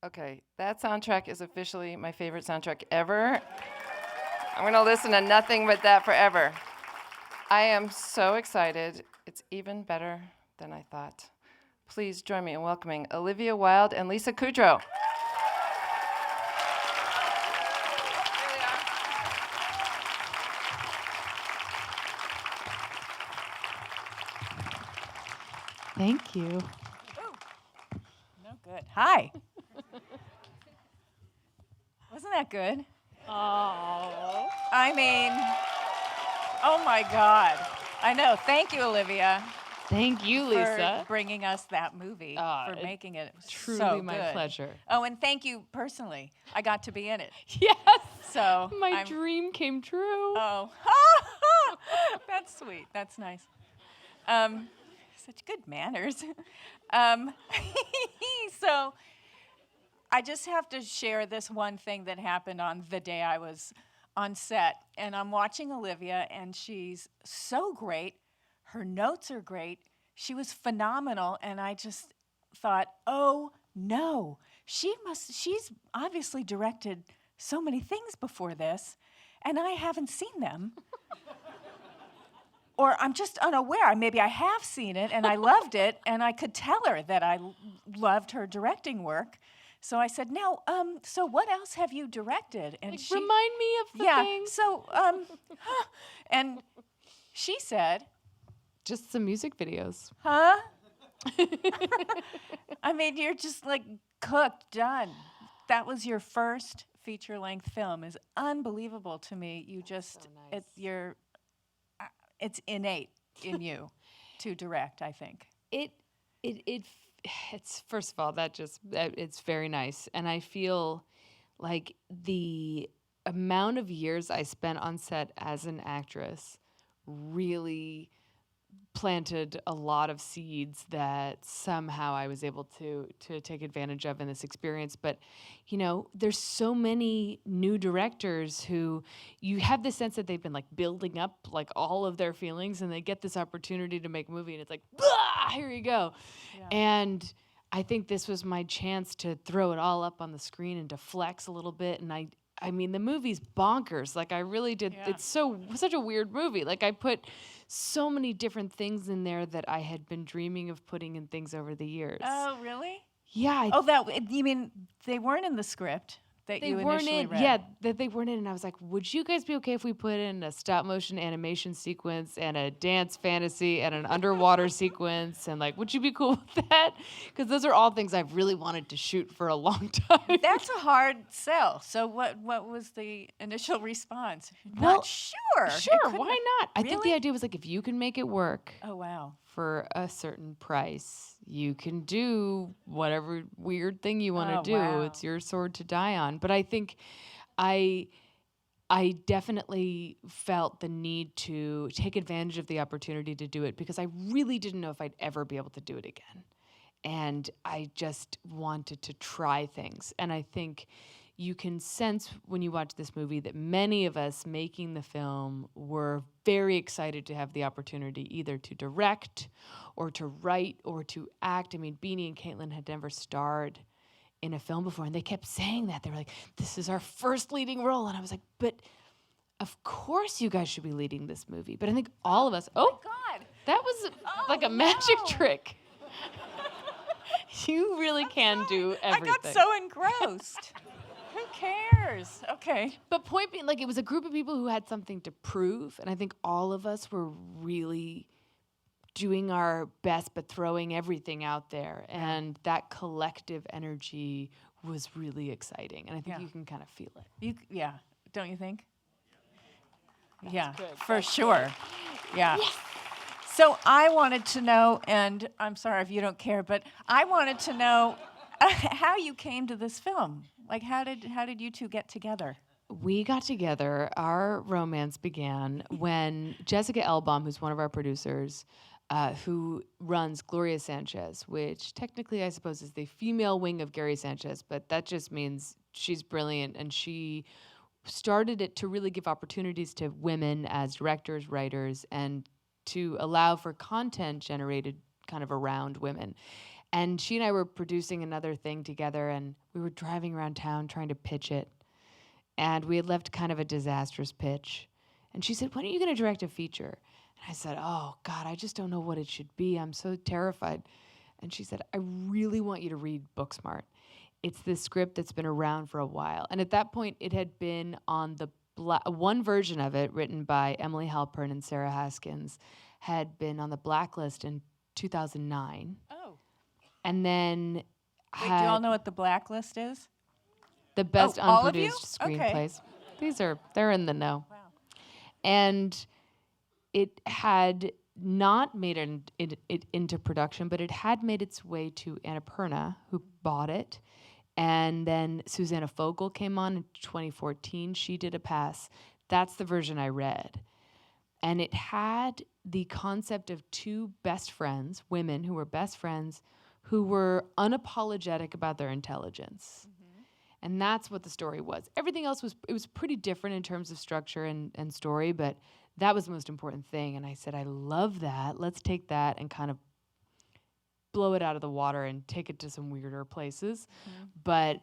Okay, that soundtrack is officially my favorite soundtrack ever. I'm going to listen to nothing but that forever. I am so excited. It's even better than I thought. Please join me in welcoming Olivia Wilde and Lisa Kudrow. Thank you. No good. Hi. Wasn't that good? Oh. I mean, oh my God. I know. Thank you, Olivia. Thank you, Lisa. For bringing us that movie, for making it. It was Truly so my good. pleasure. Oh, and thank you personally. I got to be in it. Yes. So my dream came true. Oh, that's sweet. That's nice. Such good manners. So I just have to share this one thing that happened on the day I was on set. And I'm watching Olivia, and she's so great. Her notes are great. She was phenomenal. And I just thought, oh, no. She's obviously directed so many things before this, and I haven't seen them. Or I'm just unaware. Maybe I have seen it, and I loved it, and I could tell her that I loved her directing work. So I said, "Now, so what else have you directed?" And she remind me of the things. So, and she said, just some music videos. "Huh?" I mean, you're just like cooked, done. That was your first feature-length film. Is unbelievable to me. You just, So nice. It's innate in you to direct, I think. It's first of all, it's very nice. And I feel like the amount of years I spent on set as an actress really planted a lot of seeds that somehow I was able to take advantage of in this experience. But, you know, there's so many new directors who you have this sense that they've been like building up like all of their feelings, and they get this opportunity to make a movie, and it's like, bah, here you go. Yeah. And I think this was my chance to throw it all up on the screen and to flex a little bit. And I mean, the movie's bonkers. Like, I really did. Yeah. It's such a weird movie. Like, I put so many different things in there that I had been dreaming of putting in things over the years. Oh, really? Yeah. You mean they weren't in the script that you initially read? Yeah, that they weren't in. And I was like, would you guys be okay if we put in a stop motion animation sequence and a dance fantasy and an underwater sequence? And like, would you be cool with that? Because those are all things I've really wanted to shoot for a long time. That's a hard sell. So what was the initial response? Well, not sure. Sure, why not? Really? I think the idea was like, if you can make it work. Oh, wow. For a certain price, you can do whatever weird thing you want to do. Wow. It's your sword to die on. But I think I definitely felt the need to take advantage of the opportunity to do it, because I really didn't know if I'd ever be able to do it again. And I just wanted to try things. And I think you can sense when you watch this movie that many of us making the film were very excited to have the opportunity either to direct or to write or to act. I mean, Beanie and Kaitlyn had never starred in a film before, and they kept saying that. They were like, this is our first leading role. And I was like, but of course you guys should be leading this movie. But I think all of us, oh my God, that was like a magic trick. You really can do everything. I got so engrossed. Who cares? Okay. But point being, like, it was a group of people who had something to prove, and I think all of us were really doing our best but throwing everything out there, and that collective energy was really exciting, and I think you can kind of feel it. Yeah, don't you think? That's good. For sure. Yeah. Yes. So I wanted to know, and I'm sorry if you don't care, but I wanted to know how you came to this film. Like, how did you two get together? We got together. Our romance began when Jessica Elbaum, who's one of our producers, who runs Gloria Sanchez, which technically I suppose is the female wing of Gary Sanchez, but that just means she's brilliant, and she started it to really give opportunities to women as directors, writers, and to allow for content generated kind of around women. And she and I were producing another thing together, and we were driving around town trying to pitch it. And we had left kind of a disastrous pitch. And she said, when are you going to direct a feature? And I said, oh, God, I just don't know what it should be. I'm so terrified. And she said, I really want you to read Booksmart. It's this script that's been around for a while. And at that point, it had been on the one version of it, written by Emily Halpern and Sarah Haskins, had been on the blacklist in 2009. Oh. And then Wait, do you all know what the blacklist is? the best all of you? unproduced Okay. screenplays. They're in the know. Wow. And it had not made it into production, but it had made its way to Annapurna, who bought it. And then Susanna Fogel came on in 2014. She did a pass. That's the version I read. And it had the concept of two best friends, women who were best friends, who were unapologetic about their intelligence. And that's what the story was. Everything else was pretty different in terms of structure and story, but that was the most important thing. And I said, I love that. Let's take that and kind of blow it out of the water and take it to some weirder places. But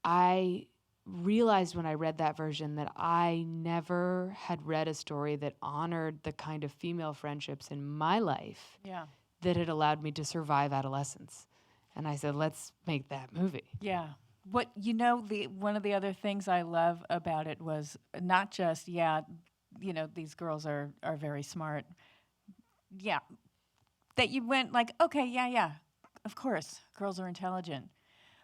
I realized when I read that version that I never had read a story that honored the kind of female friendships in my life Yeah. that had allowed me to survive adolescence. And I said, let's make that movie. Yeah. What one of the other things I love about it was not just these girls are very smart. Yeah. That you went like, okay, yeah, of course, girls are intelligent.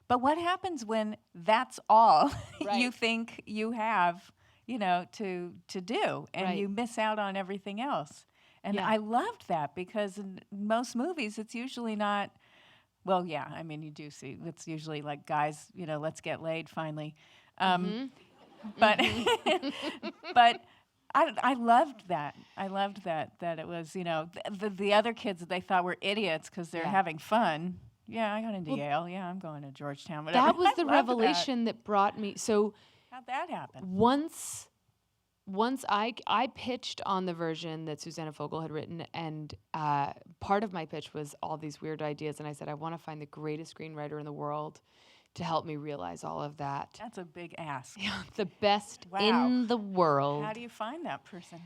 But what happens when that's all you think you have, to do, and you miss out on everything else? And I loved that because in most movies, it's usually not. Well, yeah, I mean, you do see it's usually like guys, let's get laid finally. But but I loved that. I loved that it was, the other kids that they thought were idiots because they're having fun. Yeah, I got into Yale. Yeah, I'm going to Georgetown. Whatever. That was the I loved revelation that brought me. So how'd that happen? once I pitched on the version that Susanna Fogel had written, and part of my pitch was all these weird ideas, and I said, I want to find the greatest screenwriter in the world to help me realize all of that. That's a big ask. The best Wow. in the world. How do you find that person?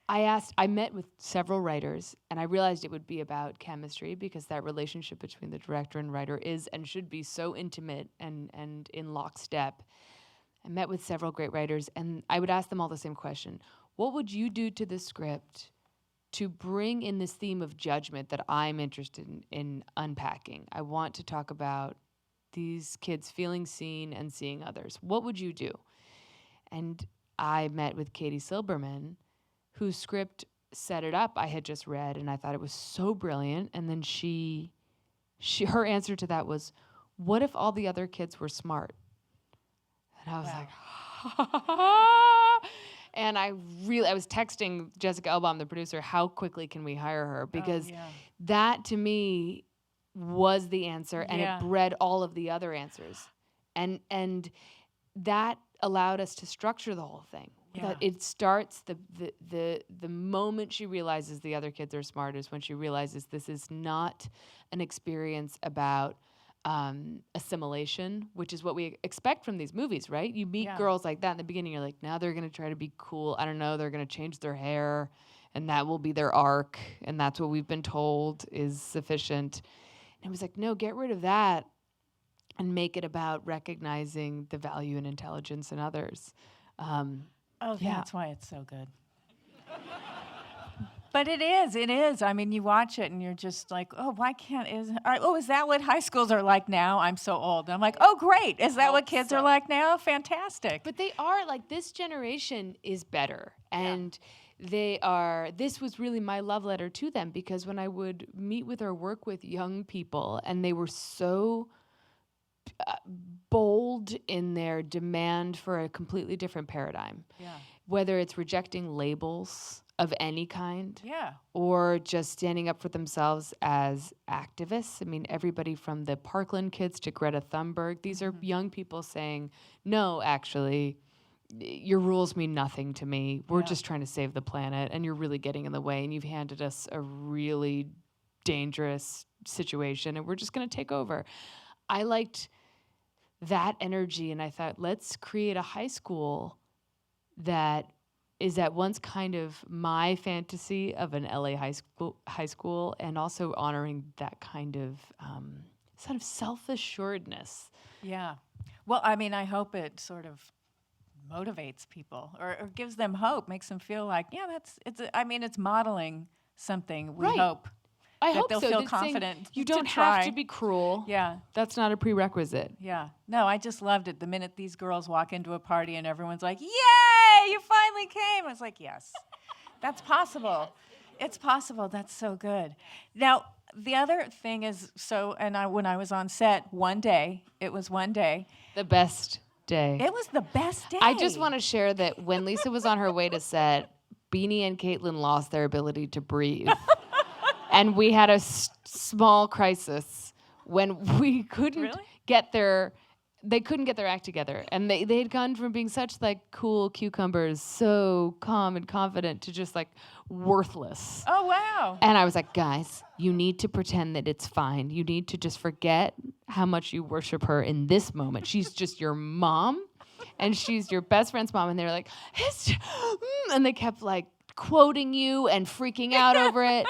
I met with several writers, and I realized it would be about chemistry because that relationship between the director and writer is and should be so intimate and in lockstep. I met with several great writers, and I would ask them all the same question. What would you do to the script to bring in this theme of judgment that I'm interested in unpacking? I want to talk about these kids feeling seen and seeing others. What would you do? And I met with Katie Silberman, whose script set it up. I had just read, and I thought it was so brilliant. And then her answer to that was, what if all the other kids were smart? And I was like, and I was texting Jessica Elbaum, the producer, how quickly can we hire her? Because that to me was the answer, and it bred all of the other answers. And that allowed us to structure the whole thing. That it starts the moment she realizes the other kids are smart is when she realizes this is not an experience about assimilation, which is what we expect from these movies, right? You meet girls like that in the beginning, you're like, now they're going to try to be cool. I don't know, they're going to change their hair, and that will be their arc, and that's what we've been told is sufficient. And it was like, no, get rid of that and make it about recognizing the value and intelligence in others. That's why it's so good. But it is. I mean, you watch it and you're just like, oh, is that what high schools are like now? I'm so old. And I'm like, oh, great. Is that what kids are like now? Fantastic. But they are, like, this generation is better. And this was really my love letter to them, because when I would meet with or work with young people and they were so bold in their demand for a completely different paradigm, whether it's rejecting labels of any kind, or just standing up for themselves as activists. I mean, everybody from the Parkland kids to Greta Thunberg, these are young people saying, no, actually, your rules mean nothing to me. We're just trying to save the planet, and you're really getting in the way, and you've handed us a really dangerous situation and we're just going to take over. I liked that energy, and I thought, let's create a high school that is at once kind of my fantasy of an LA high school, and also honoring that kind of sort of self-assuredness. Yeah. Well, I mean, I hope it sort of motivates people or gives them hope, makes them feel like, yeah, it's modeling something, we Right. hope. I That hope they'll so. feel That's saying confident you to don't try. have to be cruel. Yeah. That's not a prerequisite. Yeah. No, I just loved it. The minute these girls walk into a party and everyone's like, yay, you finally came. I was like, yes, that's possible. It's possible. That's so good. Now, the other thing is, when I was on set it was one day. The best day. It was the best day. I just want to share that when Lisa was on her way to set, Beanie and Kaitlyn lost their ability to breathe. And we had a small crisis when we couldn't they couldn't get their act together. And they had gone from being such like cool cucumbers, so calm and confident, to just like worthless. Oh, wow. And I was like, guys, you need to pretend that it's fine. You need to just forget how much you worship her in this moment. She's just your mom, and she's your best friend's mom. And they're like, and they kept like quoting you and freaking out over it.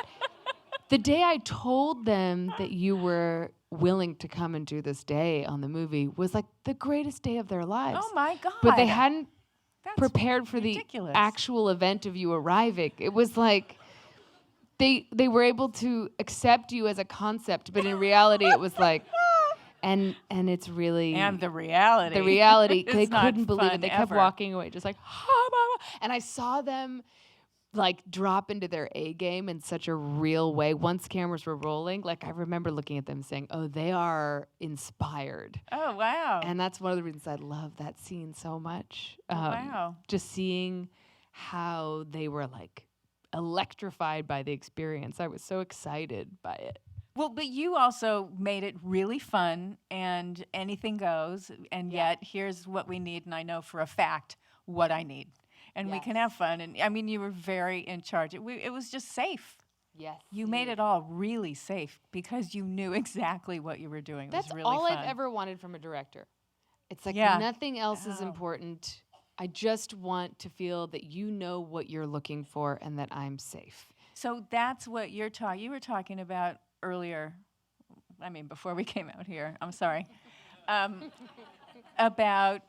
The day I told them that you were willing to come and do this day on the movie was like the greatest day of their lives. Oh, my God. But they hadn't That's prepared for ridiculous. the actual event of you arriving. It was like they were able to accept you as a concept, but in reality it was like, and it's really... And the reality. The reality, they It's not couldn't believe it. fun They kept ever. walking away just like, ha, mama. And I saw them like drop into their A game in such a real way. Once cameras were rolling, like I remember looking at them saying, oh, they are inspired. Oh, wow. And that's one of the reasons I love that scene so much. Wow. Just seeing how they were like electrified by the experience. I was so excited by it. Well, but you also made it really fun and anything goes. And yet, here's what we need. And I know for a fact what I need. And we can have fun. And I mean, you were very in charge. It was just safe. Yes. You made it all really safe because you knew exactly what you were doing. It That's was really all fun. I've ever wanted from a director. It's like Yeah. nothing else is Oh. important. I just want to feel that you know what you're looking for and that I'm safe. So that's what you were talking about earlier. I mean, before we came out here. I'm sorry. About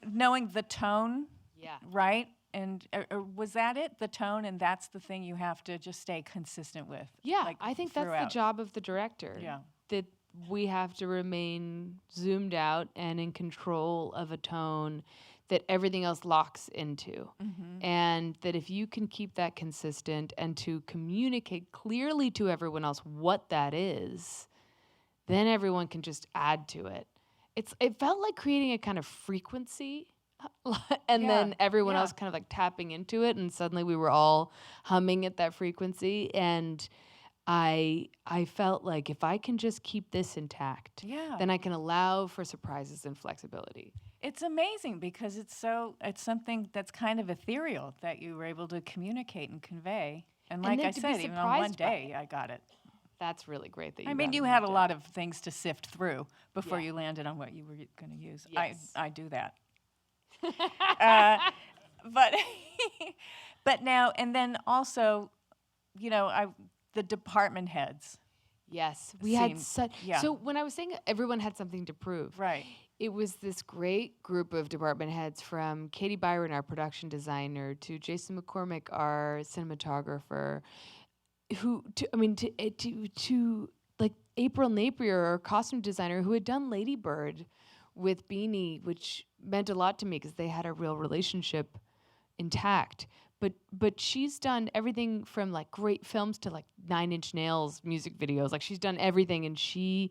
knowing the tone. Yeah. Right? And was that it? The tone, and that's the thing you have to just stay consistent with. Yeah, like, I think that's throughout. the job of the director. Yeah. That we have to remain zoomed out and in control of a tone that everything else locks into. Mm-hmm. And that if you can keep that consistent and to communicate clearly to everyone else what that is, then everyone can just add to it. It felt like creating a kind of frequency and Yeah, then everyone yeah. else kind of like tapping into it, and suddenly we were all humming at that frequency. And I felt like if I can just keep this intact, Yeah. then I can allow for surprises and flexibility. It's amazing because it's something that's kind of ethereal that you were able to communicate and convey. And like then I to be said, even on one surprised by day, I got it. That's really great that you I mean, got you it had a that lot day. of things to sift through before Yeah. you landed on what you were going to use. Yes. I do that. But now, and then also, the department heads. Yes, we had Seemed- such. yeah. So when I was saying everyone had something to prove, Right. it was this great group of department heads, from Katie Byron, our production designer, to Jason McCormick, our cinematographer, who to like April Napier, our costume designer, who had done Lady Bird with Beanie, which meant a lot to me because they had a real relationship intact. But she's done everything from like great films to like 9 Inch Nails music videos. Like she's done everything, and she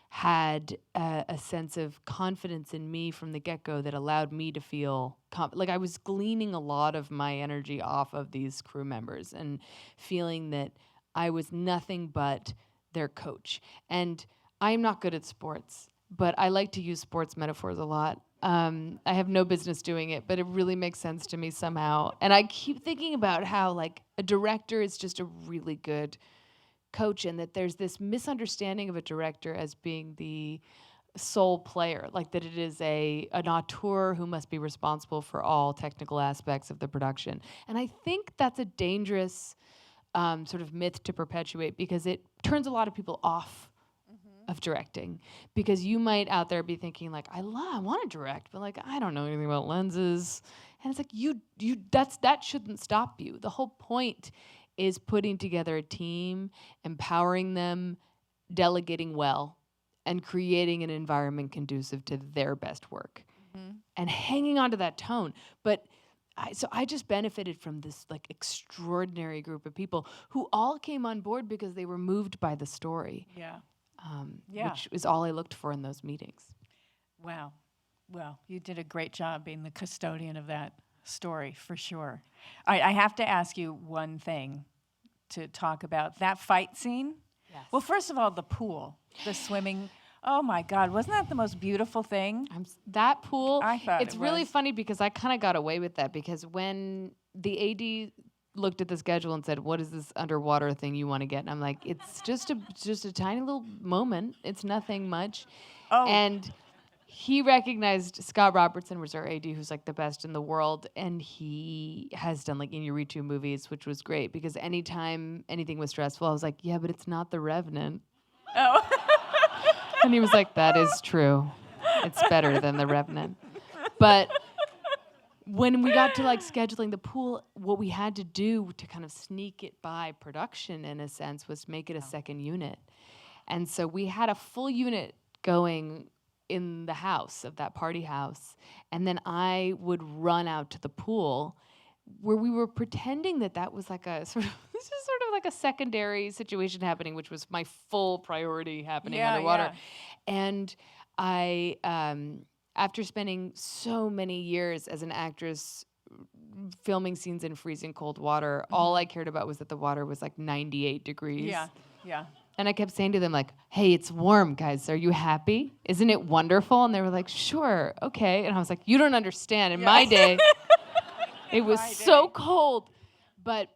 had a sense of confidence in me from the get-go that allowed me to feel like I was gleaning a lot of my energy off of these crew members and feeling that I was nothing but their coach. And I'm not good at sports, but I like to use sports metaphors a lot. I have no business doing it, but it really makes sense to me somehow. And I keep thinking about how like a director is just a really good coach, and that there's this misunderstanding of a director as being the sole player, like that it is an auteur who must be responsible for all technical aspects of the production. And I think that's a dangerous sort of myth to perpetuate, because it turns a lot of people off of directing, because you might out there be thinking like, I want to direct, but like I don't know anything about lenses, and it's like that shouldn't stop you. The whole point is putting together a team, empowering them, delegating well, and creating an environment conducive to their best work, and hanging on to that tone. But I just benefited from this like extraordinary group of people who all came on board because they were moved by the story. Yeah. Which is all I looked for in those meetings. Wow. Well, you did a great job being the custodian of that story, for sure. All right, I have to ask you one thing to talk about. That fight scene? Yes. Well, first of all, the pool, the swimming. Oh, my God. Wasn't that the most beautiful thing? That pool, I thought it's it really was. funny because I kind of got away with that, because when the AD looked at the schedule and said, what is this underwater thing you want to get? And I'm like, it's just a tiny little moment. It's nothing much. Oh. And he recognized Scott Robertson was our AD, who's like the best in the world. And he has done like Iñárritu movies, which was great, because anytime anything was stressful, I was like, yeah, but it's not The Revenant. Oh. And he was like, that is true. It's better than The Revenant. But when we got to like scheduling the pool, what we had to do to kind of sneak it by production in a sense was make it a second unit. And so we had a full unit going in the house of that party house. And then I would run out to the pool where we were pretending that was like a sort of, this is sort of like a secondary situation happening, which was my full priority happening underwater. Yeah. And I, after spending so many years as an actress filming scenes in freezing cold water, all I cared about was that the water was like 98 degrees. Yeah, yeah. And I kept saying to them like, hey, it's warm, guys. Are you happy? Isn't it wonderful? And they were like, sure, okay. And I was like, you don't understand. In my day, it was so cold. But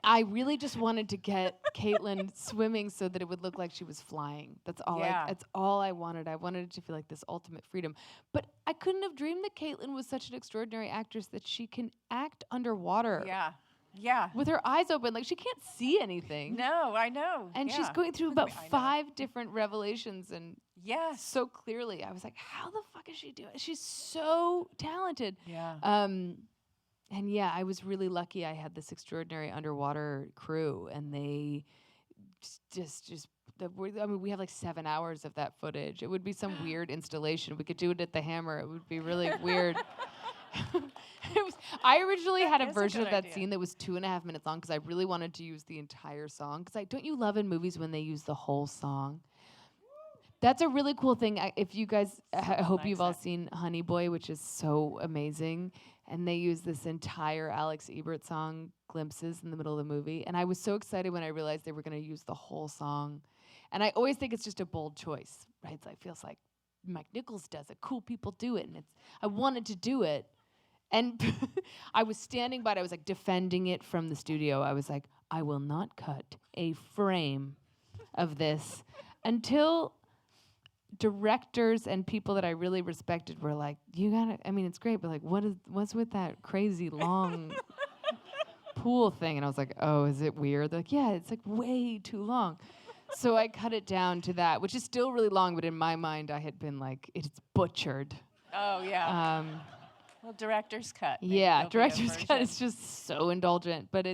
I really just wanted to get Kaitlyn swimming so that it would look like she was flying. That's all. That's all I wanted. I wanted it to feel like this ultimate freedom. But I couldn't have dreamed that Kaitlyn was such an extraordinary actress that she can act underwater. Yeah, yeah. With her eyes open, like she can't see anything. No, I know. And she's going through about 5 different revelations, and so clearly, I was like, how the fuck is she doing? She's so talented. Yeah. And yeah, I was really lucky. I had this extraordinary underwater crew, and they we have like 7 hours of that footage. It would be some weird installation. We could do it at the Hammer. It would be really weird. I originally had a version of that scene that was 2.5 minutes long because I really wanted to use the entire song. Because don't you love in movies when they use the whole song? That's a really cool thing. If you guys, I hope you've all seen Honey Boy, which is so amazing. And they use this entire Alex Ebert song, Glimpses, in the middle of the movie. And I was so excited when I realized they were going to use the whole song. And I always think it's just a bold choice, right? It feels like Mike Nichols does it. Cool people do it. And I wanted to do it. And I was standing by it. I was like defending it from the studio. I was like, I will not cut a frame of this until directors and people that I really respected were like, you gotta, I mean, it's great, but like, what's with that crazy long pool thing? And I was like, oh, is it weird? They're like, yeah, it's like way too long. So I cut it down to that, which is still really long, but in my mind, I had been like, it's butchered. Oh, yeah. Well, director's cut. Yeah, director's cut is just so indulgent. But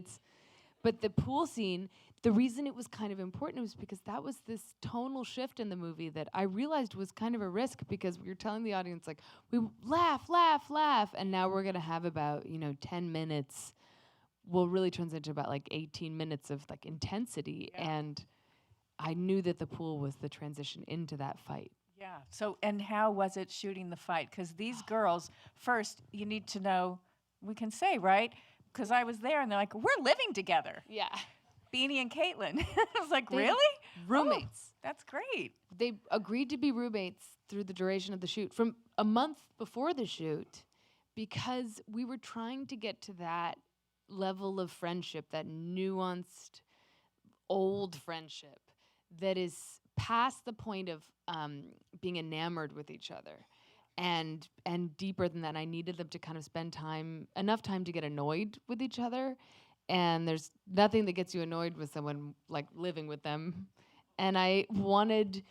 the pool scene, the reason it was kind of important was because that was this tonal shift in the movie that I realized was kind of a risk, because we were telling the audience, like, we laugh, laugh, laugh, and now we're going to have about, 10 minutes. Will really turns into about like 18 minutes of like intensity. Yeah. And I knew that the pool was the transition into that fight. Yeah. So, and how was it shooting the fight? Because these girls, first, you need to know, we can say, right? Because I was there, and they're like, we're living together. Yeah. Beanie and Kaitlyn. I was like, really? Roommates. Oh, that's great. They agreed to be roommates through the duration of the shoot. From a month before the shoot, because we were trying to get to that level of friendship, that nuanced, old friendship that is past the point of being enamored with each other. And deeper than that, I needed them to kind of spend enough time to get annoyed with each other. And there's nothing that gets you annoyed with someone like living with them. And I wanted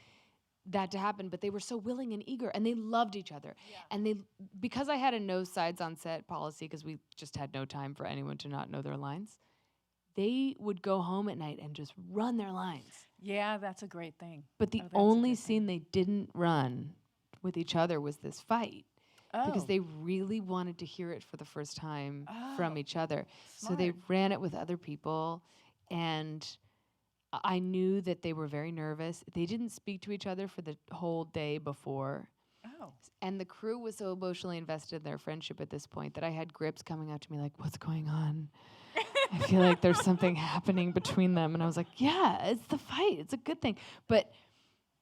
that to happen, but they were so willing and eager, and they loved each other. Yeah. And because I had a no sides on set policy, because we just had no time for anyone to not know their lines, they would go home at night and just run their lines. Yeah, that's a great thing. But the only scene they didn't run with each other was this fight. Because they really wanted to hear it for the first time from each other. Smart. So they ran it with other people, and I knew that they were very nervous. They didn't speak to each other for the whole day before. Oh. And the crew was so emotionally invested in their friendship at this point that I had grips coming out to me like, what's going on? I feel like there's something happening between them. And I was like, yeah, it's the fight. It's a good thing. But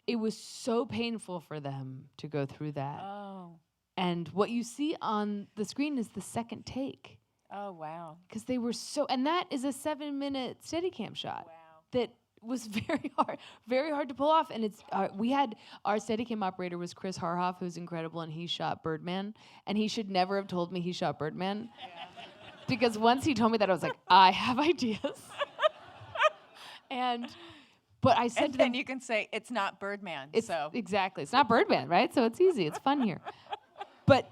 it was so painful for them to go through that. Oh. And what you see on the screen is the second take. Oh, wow. Because they were and that is a 7-minute Steadicam shot. Wow. That was very hard to pull off. And it's we had our Steadicam operator was Chris Harhoff, who's incredible, and he shot Birdman. And he should never have told me he shot Birdman. Yeah. Because once he told me that, I was like, I have ideas. But I said to them, then you can say, it's not Birdman. Exactly. It's not Birdman, right? So it's easy. It's fun here. But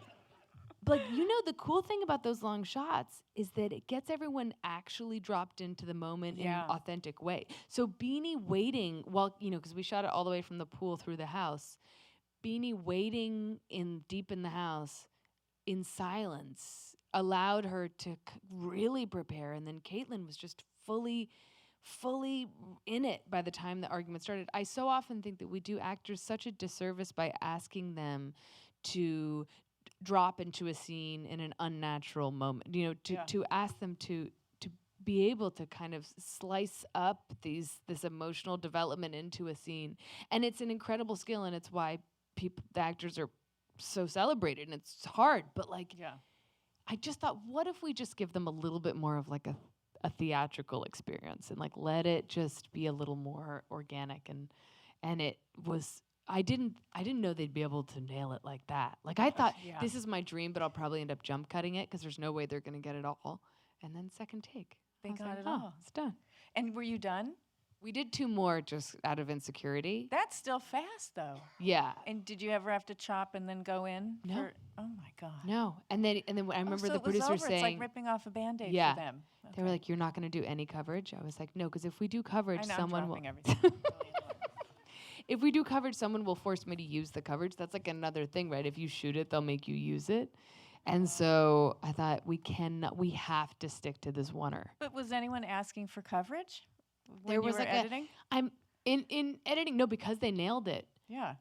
the cool thing about those long shots is that it gets everyone actually dropped into the moment in an authentic way. So Beanie waiting because we shot it all the way from the pool through the house, Beanie waiting deep in the house in silence allowed her to really prepare. And then Kaitlyn was just fully in it by the time the argument started. I so often think that we do actors such a disservice by asking them to drop into a scene in an unnatural moment, to ask them to be able to kind of slice up this emotional development into a scene. And it's an incredible skill, and it's why the actors are so celebrated, and it's hard. But I just thought, what if we just give them a little bit more of like a theatrical experience and let it just be a little more organic, and it was. I didn't know they'd be able to nail it like that. I thought this is my dream, but I'll probably end up jump cutting it because there's no way they're going to get it all. And then second take, they got it all. It's done. And were you done? We did 2 more just out of insecurity. That's still fast, though. Yeah. And did you ever have to chop and then go in? No. Oh my God. No. And then I remember the producer saying, it's like ripping off a Band-Aid for them. Okay. They were like, "You're not going to do any coverage?" I was like, "No, because if we do coverage, someone will." If we do coverage, someone will force me to use the coverage. That's like another thing, right? If you shoot it, they'll make you use it. And so I thought we have to stick to this oneer. But was anyone asking for coverage when there was you were editing? I'm in editing. No, because they nailed it. Yeah.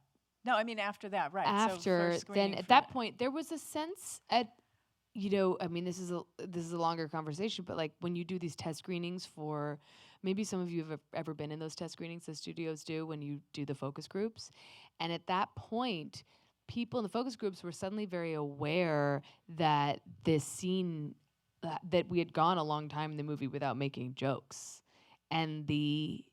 No, I mean after that, right? After then, at that point, there was a sense this is a longer conversation, but when you do these test screenings for, maybe some of you have ever been in those test screenings the studios do when you do the focus groups. And at that point, people in the focus groups were suddenly very aware that this scene, that we had gone a long time in the movie without making jokes. And they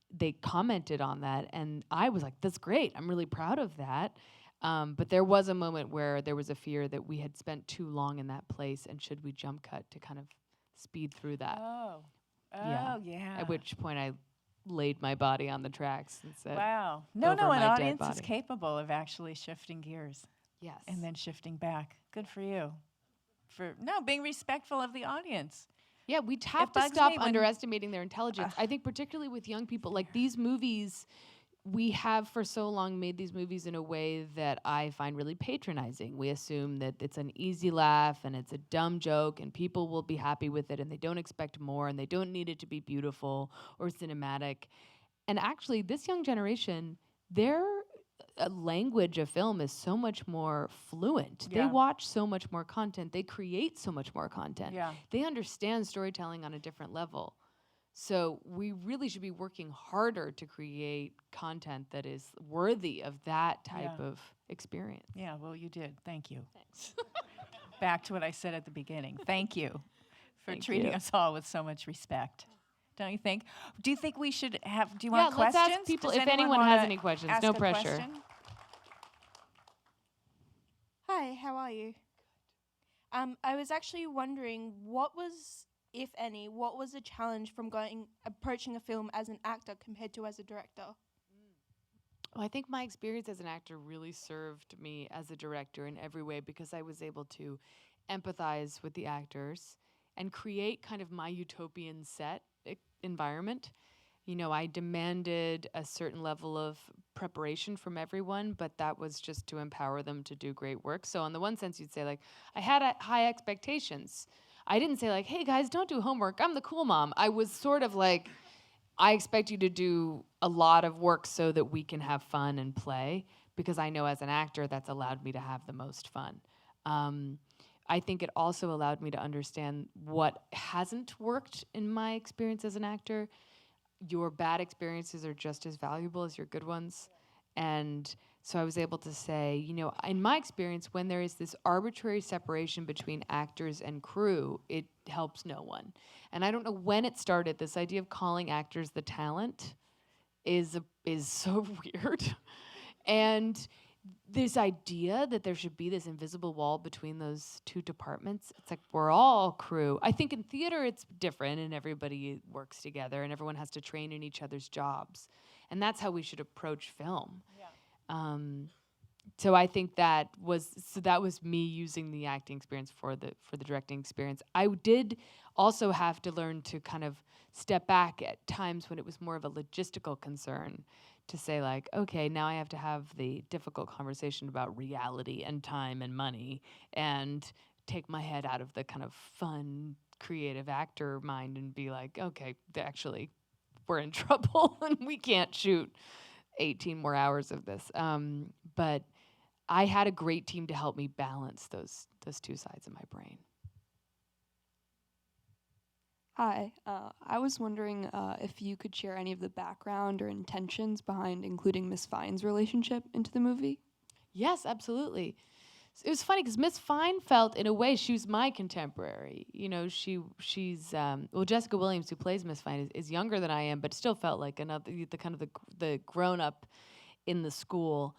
commented on that. And I was like, that's great. I'm really proud of that. But there was a moment where there was a fear that we had spent too long in that place, and should we jump cut to kind of speed through that? Oh, yeah. At which point I laid my body on the tracks and said, "Wow, no, an audience is capable of actually shifting gears." Yes, and then shifting back. Good for you. For being respectful of the audience. Yeah, we have to stop underestimating their intelligence. I think particularly with young people, these movies. We have for so long made these movies in a way that I find really patronizing. We assume that it's an easy laugh and it's a dumb joke and people will be happy with it and they don't expect more and they don't need it to be beautiful or cinematic. And actually, this young generation, their language of film is so much more fluent. Yeah. They watch so much more content. They create so much more content. Yeah. They understand storytelling on a different level. So we really should be working harder to create content that is worthy of that type of experience. Yeah, well, you did. Thank you. Thanks. Back to what I said at the beginning. Thank you for treating us all with so much respect. Don't you think? Do you think we should have? Do you Yeah, want let's questions? ask people Does if anyone anyone has wanna any questions. ask No a pressure. question? Hi, how are you? I was actually wondering what was, if any, what was the challenge from approaching a film as an actor compared to as a director? Well, I think my experience as an actor really served me as a director in every way because I was able to empathize with the actors and create kind of my utopian set environment. You know, I demanded a certain level of preparation from everyone, but that was just to empower them to do great work. So in the one sense, you'd say, like, I had high expectations. I didn't say, like, hey, guys, don't do homework. I'm the cool mom. I was sort of like, I expect you to do a lot of work so that we can have fun and play, because I know as an actor that's allowed me to have the most fun. I think it also allowed me to understand what hasn't worked in my experience as an actor. Your bad experiences are just as valuable as your good ones. And so I was able to say, you know, in my experience, when there is this arbitrary separation between actors and crew, it helps no one. And I don't know when it started, this idea of calling actors the talent is so weird. And this idea that there should be this invisible wall between those two departments, it's like we're all crew. I think in theater it's different and everybody works together and everyone has to train in each other's jobs. And that's how we should approach film. Yeah. So I think that was me using the acting experience for the directing experience. I did also have to learn to kind of step back at times when it was more of a logistical concern, to say, like, okay, now I have to have the difficult conversation about reality and time and money and take my head out of the kind of fun, creative actor mind and be like, okay, actually, we're in trouble and we can't shoot 18 more hours of this. But I had a great team to help me balance those two sides of my brain. Hi, I was wondering if you could share any of the background or intentions behind including Miss Fine's relationship into the movie. Yes, absolutely. It was funny because Miss Fine felt, in a way, she was my contemporary. You know, she's Jessica Williams, who plays Miss Fine, is younger than I am, but still felt like the grown up in the school,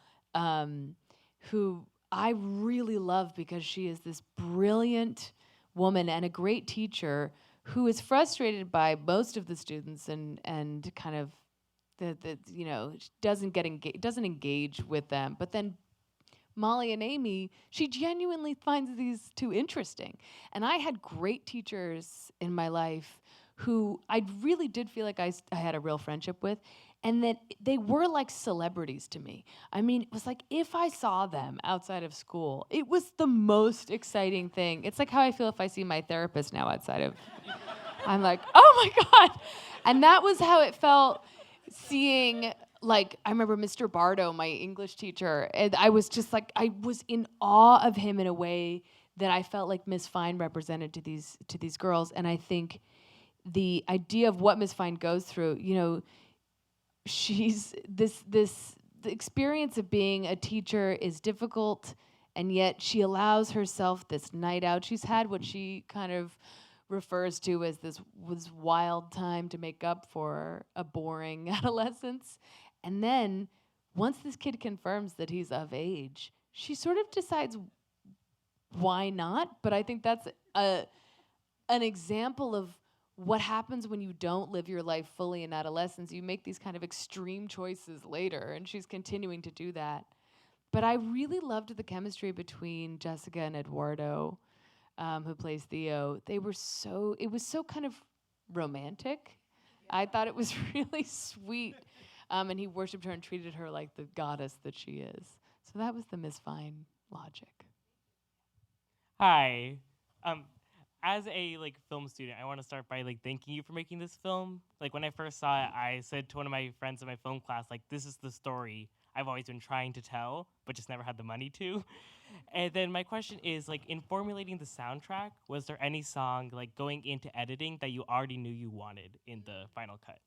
who I really love because she is this brilliant woman and a great teacher who is frustrated by most of the students and kind of doesn't engage with them. But then Molly and Amy, she genuinely finds these two interesting. And I had great teachers in my life who I really did feel like I had a real friendship with, and that they were like celebrities to me. I mean, it was like if I saw them outside of school, it was the most exciting thing. It's like how I feel if I see my therapist now outside of... I'm like, oh my God. And that was how it felt seeing, like, I remember Mr. Bardo, my English teacher, and I was just like, I was in awe of him in a way that I felt like Miss Fine represented to these girls. And I think the idea of what Miss Fine goes through, you know, she's the experience of being a teacher is difficult, and yet she allows herself this night out. She's had what she kind of refers to as this wild time to make up for a boring adolescence. And then once this kid confirms that he's of age, she sort of decides why not. But I think that's an example of what happens when you don't live your life fully in adolescence. You make these kind of extreme choices later, and she's continuing to do that. But I really loved the chemistry between Jessica and Eduardo, who plays Theo. It was so kind of romantic. I thought it was really sweet. And he worshipped her and treated her like the goddess that she is. So that was the Miss Fine logic. Hi. As a film student, I want to start by thanking you for making this film. When I first saw it, I said to one of my friends in my film class, this is the story I've always been trying to tell, but just never had the money to. And then my question is, in formulating the soundtrack, was there any song, going into editing that you already knew you wanted in the final cut?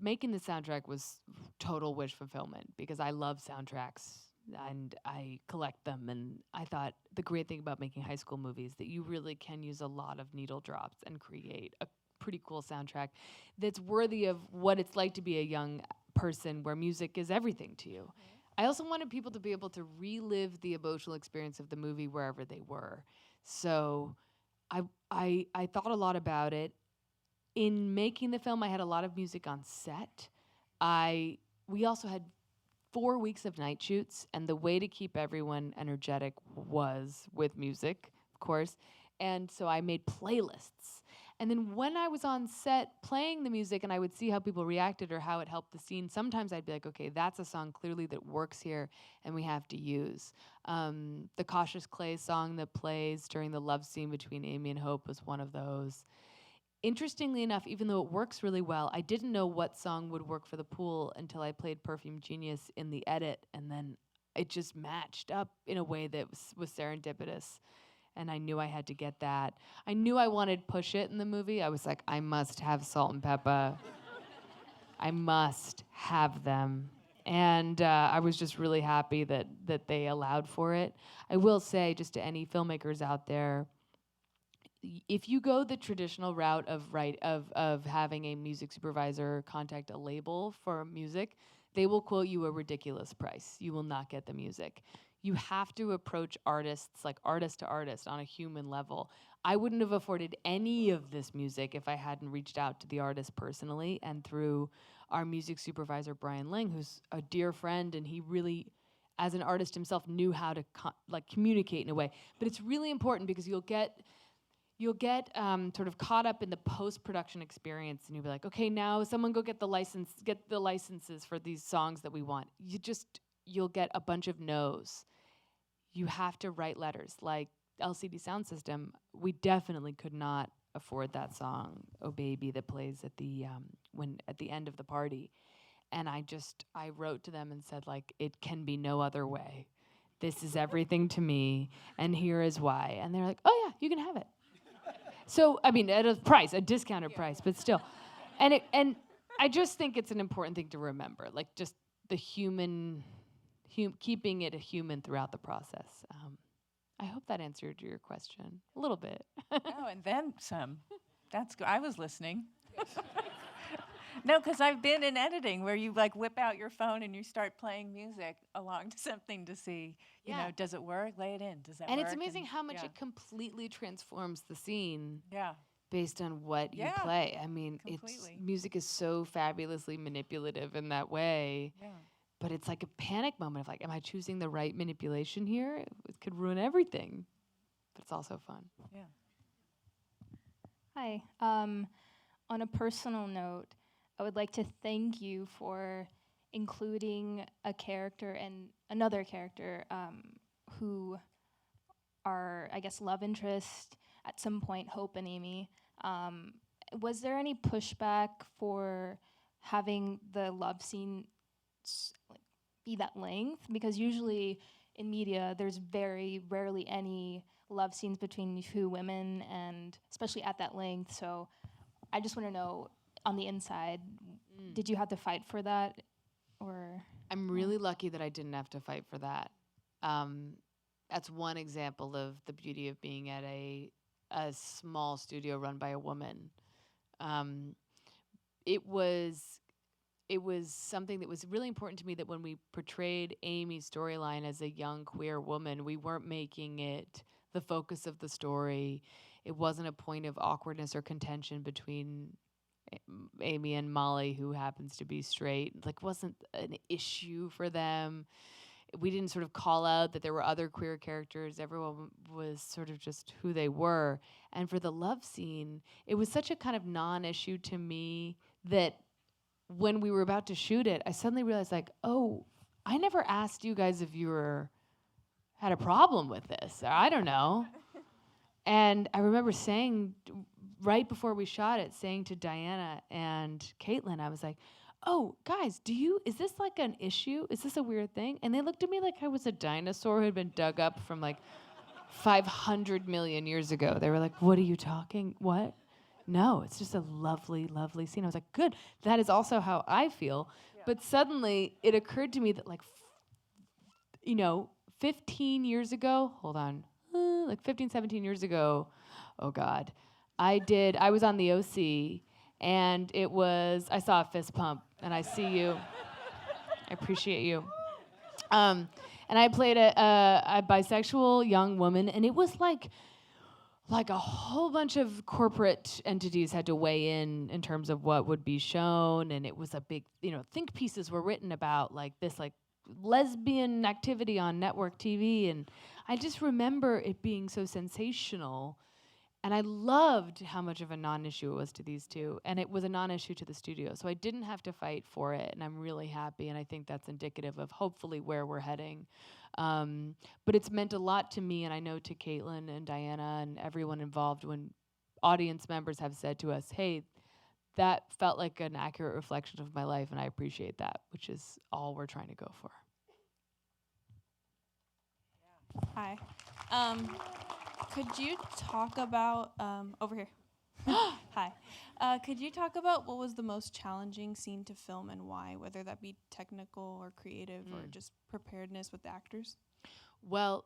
Making the soundtrack was total wish fulfillment because I love soundtracks and I collect them. And I thought the great thing about making high school movies that you really can use a lot of needle drops and create a pretty cool soundtrack that's worthy of what it's like to be a young person where music is everything to you. I also wanted people to be able to relive the emotional experience of the movie wherever they were. So I thought a lot about it. In making the film, I had a lot of music on set. We also had 4 weeks of night shoots, and the way to keep everyone energetic was with music, of course. And so I made playlists. And then when I was on set playing the music and I would see how people reacted or how it helped the scene, sometimes I'd be like, okay, that's a song clearly that works here and we have to use. The Cautious Clay song that plays during the love scene between Amy and Hope was one of those. Interestingly enough, even though it works really well, I didn't know what song would work for the pool until I played Perfume Genius in the edit, and then it just matched up in a way that was serendipitous. And I knew I had to get that. I knew I wanted Push It in the movie. I was like, I must have Salt and Pepper. I must have them. And I was just really happy that they allowed for it. I will say, just to any filmmakers out there, if you go the traditional route of having a music supervisor contact a label for music, they will quote you a ridiculous price. You will not get the music. You have to approach artists like artist to artist on a human level. I wouldn't have afforded any of this music if I hadn't reached out to the artist personally, and through our music supervisor, Brian Ling, who's a dear friend, and he really, as an artist himself, knew how to communicate in a way. But it's really important because you'll get sort of caught up in the post-production experience, and you'll be like, okay, now someone go get the licenses for these songs that we want. You'll get a bunch of no's. You have to write letters. Like LCD Sound System, we definitely could not afford that song, "Oh Baby," that plays at the end of the party. And I wrote to them and said, like, it can be no other way. This is everything to me, and here is why. And they're like, oh yeah, you can have it. So, I mean, at a discounted price, but still. And I just think it's an important thing to remember, like just the keeping it a human throughout the process. I hope that answered your question a little bit. Oh, and then some. That's good. I was listening. No, because I've been in editing where you like whip out your phone and you start playing music along to something to see, you know, does it work? Lay it in. Does that work? And it's amazing how much it completely transforms the scene. Yeah. Based on what you play. I mean, music is so fabulously manipulative in that way. Yeah. But it's like a panic moment of like, am I choosing the right manipulation here? It could ruin everything. But it's also fun. Yeah. Hi. On a personal note, I would like to thank you for including a character and another character who are, I guess, love interest at some point, Hope and Amy. Was there any pushback for having the love scene be that length? Because usually in media, there's very rarely any love scenes between two women, and especially at that length. So I just want to know, on the inside, did you have to fight for that? Or I'm really lucky that I didn't have to fight for that. That's one example of the beauty of being at a small studio run by a woman. It was something that was really important to me, that when we portrayed Amy's storyline as a young queer woman, we weren't making it the focus of the story. It wasn't a point of awkwardness or contention between Amy and Molly, who happens to be straight. Like, wasn't an issue for them. We didn't sort of call out that there were other queer characters. Everyone was sort of just who they were. And for the love scene, it was such a kind of non-issue to me that when we were about to shoot it, I suddenly realized, like, oh, I never asked you guys if you had a problem with this. Or I don't know. And I remember saying, right before we shot it, saying to Diana and Kaitlyn, I was like, oh, guys, is this like an issue? Is this a weird thing? And they looked at me like I was a dinosaur who had been dug up from like 500 million years ago. They were like, what are you talking? What? No, it's just a lovely, lovely scene. I was like, good. That is also how I feel. Yeah. But suddenly it occurred to me that like 15 years ago, hold on, like 15, 17 years ago, oh God, I was on the OC, and I saw a fist pump, and I see you. I appreciate you. And I played a bisexual young woman, and it was like a whole bunch of corporate entities had to weigh in terms of what would be shown, and it was a big, think pieces were written about like this like lesbian activity on network TV, and I just remember it being so sensational, and I loved how much of a non-issue it was to these two, and it was a non-issue to the studio, so I didn't have to fight for it, and I'm really happy, and I think that's indicative of hopefully where we're heading. But it's meant a lot to me, and I know to Kaitlyn and Diana and everyone involved when audience members have said to us, hey, that felt like an accurate reflection of my life, and I appreciate that, which is all we're trying to go for. Hi. Could you talk about, over here. Hi. Could you talk about what was the most challenging scene to film and why, whether that be technical or creative or just preparedness with the actors? Well,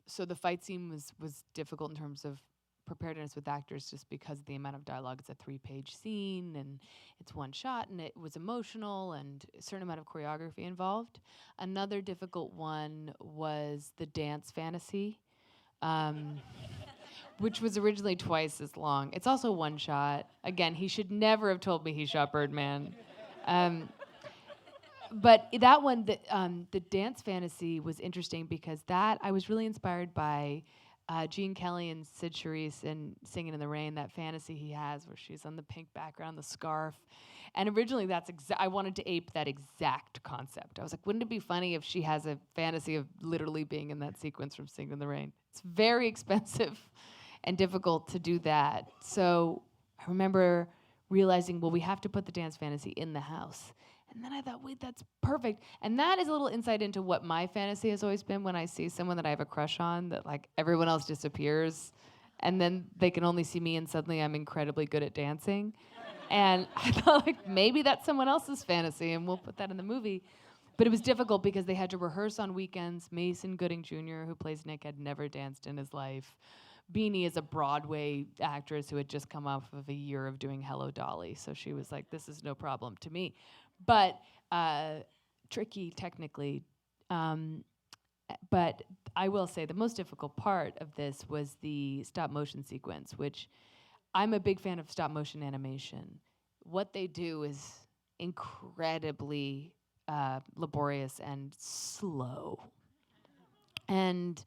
so the fight scene was difficult in terms of preparedness with actors just because of the amount of dialogue. It's a 3-page scene, and it's one shot, and it was emotional, and a certain amount of choreography involved. Another difficult one was the dance fantasy, which was originally twice as long. It's also one shot. Again, he should never have told me he shot Birdman. But that one, the dance fantasy was interesting because I was really inspired by Gene Kelly and Sid Charisse in Singing in the Rain, that fantasy he has where she's on the pink background, the scarf. And originally I wanted to ape that exact concept. I was like, wouldn't it be funny if she has a fantasy of literally being in that sequence from Singing in the Rain? It's very expensive and difficult to do that. So I remember realizing, well, we have to put the dance fantasy in the house. And then I thought, wait, that's perfect. And that is a little insight into what my fantasy has always been when I see someone that I have a crush on, that like everyone else disappears, and then they can only see me, and suddenly I'm incredibly good at dancing. And I thought, like, maybe that's someone else's fantasy, and we'll put that in the movie. But it was difficult because they had to rehearse on weekends. Mason Gooding Jr., who plays Nick, had never danced in his life. Beanie is a Broadway actress who had just come off of a year of doing Hello, Dolly. So she was like, this is no problem to me. But tricky technically. But I will say the most difficult part of this was the stop motion sequence, which I'm a big fan of stop motion animation. What they do is incredibly laborious and slow. And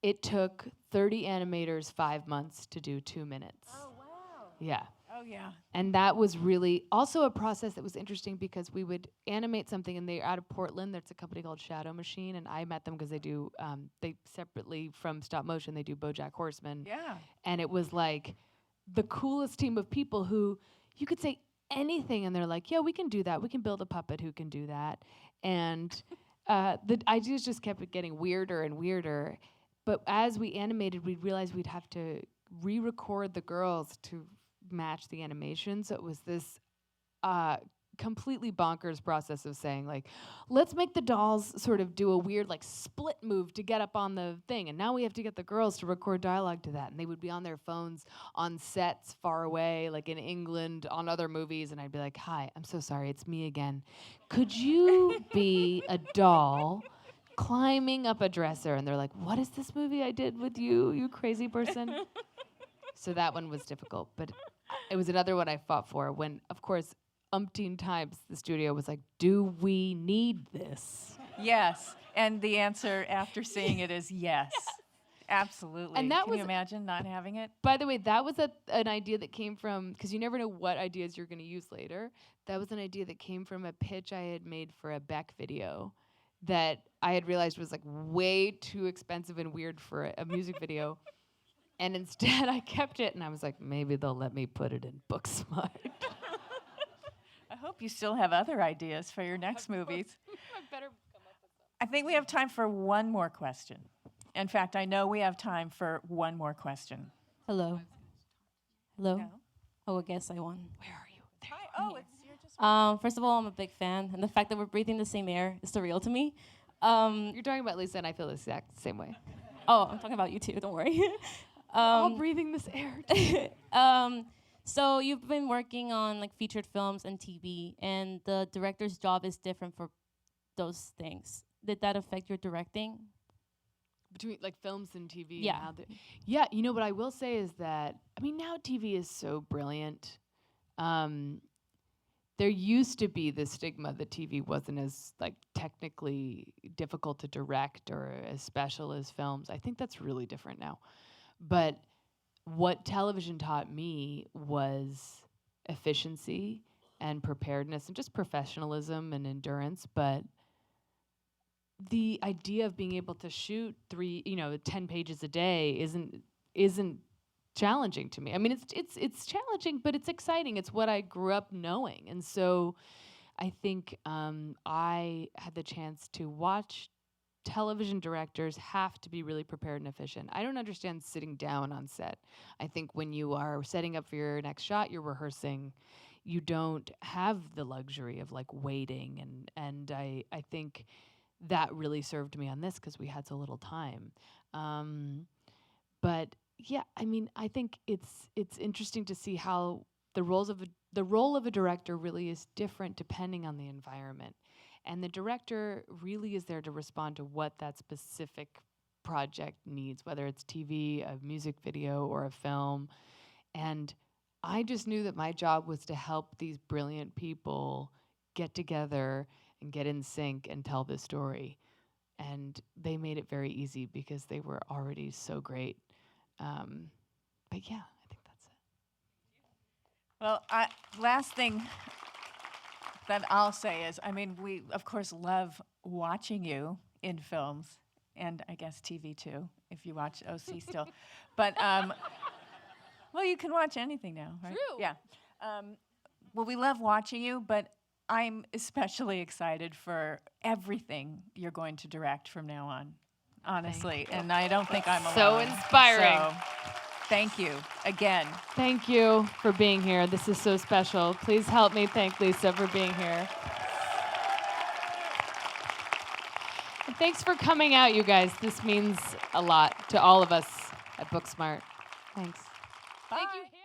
it took 30 animators 5 months to do 2 minutes. Oh, wow. Yeah. Oh, yeah. And that was really also a process that was interesting because we would animate something, and they're out of Portland. There's a company called Shadow Machine, and I met them because they do, they separately from stop motion, they do BoJack Horseman. Yeah. And it was like the coolest team of people who you could say anything, and they're like, yeah, we can do that. We can build a puppet who can do that. And the ideas just kept getting weirder and weirder. But as we animated, we realized we'd have to re-record the girls to match the animation. So it was this completely bonkers process of saying, like, let's make the dolls sort of do a weird like split move to get up on the thing, and now we have to get the girls to record dialogue to that, and they would be on their phones on sets far away, like in England on other movies, and I'd be like, hi, I'm so sorry, it's me again. Could you be a doll climbing up a dresser? And they're like, what is this movie I did with you, you crazy person? So that one was difficult, but it was another one I fought for when, of course, umpteen times the studio was like, do we need this? Yes. And the answer after seeing it is yes. Absolutely. And that Can was- you imagine not having it? By the way, that was an idea that came from, because you never know what ideas you're going to use later. That was an idea that came from a pitch I had made for a Beck video that I had realized was like way too expensive and weird for a music video. And instead I kept it, and I was like, maybe they'll let me put it in Booksmart. I hope you still have other ideas for your next movies. I better come up with them. I think we have time for one more question. In fact, I know we have time for one more question. Hello. Hello. No? Oh, I guess I won. Where are you? There Hi. Oh, it's you're just. First of all, I'm a big fan, and the fact that we're breathing the same air is surreal to me. You're talking about Lisa, and I feel the exact same way. Oh, I'm talking about you too. Don't worry. All breathing this air. So you've been working on like featured films and TV, and the director's job is different for those things. Did that affect your directing? Between like films and TV. Yeah. And how yeah, you know what I will say is that, I mean, now TV is so brilliant. There used to be the stigma that TV wasn't as like technically difficult to direct or as special as films. I think that's really different now. But what television taught me was efficiency and preparedness and just professionalism and endurance. But the idea of being able to shoot 10 pages a day isn't challenging to me. I mean, it's challenging, but it's exciting. It's what I grew up knowing. And so I think I had the chance to watch television directors have to be really prepared and efficient. I don't understand sitting down on set. I think when you are setting up for your next shot, you're rehearsing. You don't have the luxury of like waiting. And I think that really served me on this because we had so little time. But yeah, I mean, I think it's interesting to see how the role of a director really is different depending on the environment. And the director really is there to respond to what that specific project needs, whether it's TV, a music video, or a film. And I just knew that my job was to help these brilliant people get together and get in sync and tell this story. And they made it very easy because they were already so great. But yeah, I think that's it. Well, last thing that I'll say is, I mean, we, of course, love watching you in films, and I guess TV, too, if you watch OC still. But, well, you can watch anything now, right? True. Yeah. Well, we love watching you, but I'm especially excited for everything you're going to direct from now on, honestly. And I don't think I'm alone. So inspiring. So, thank you again. Thank you for being here. This is so special. Please help me thank Lisa for being here. And thanks for coming out, you guys. This means a lot to all of us at Booksmart. Thanks. Bye. Thank you.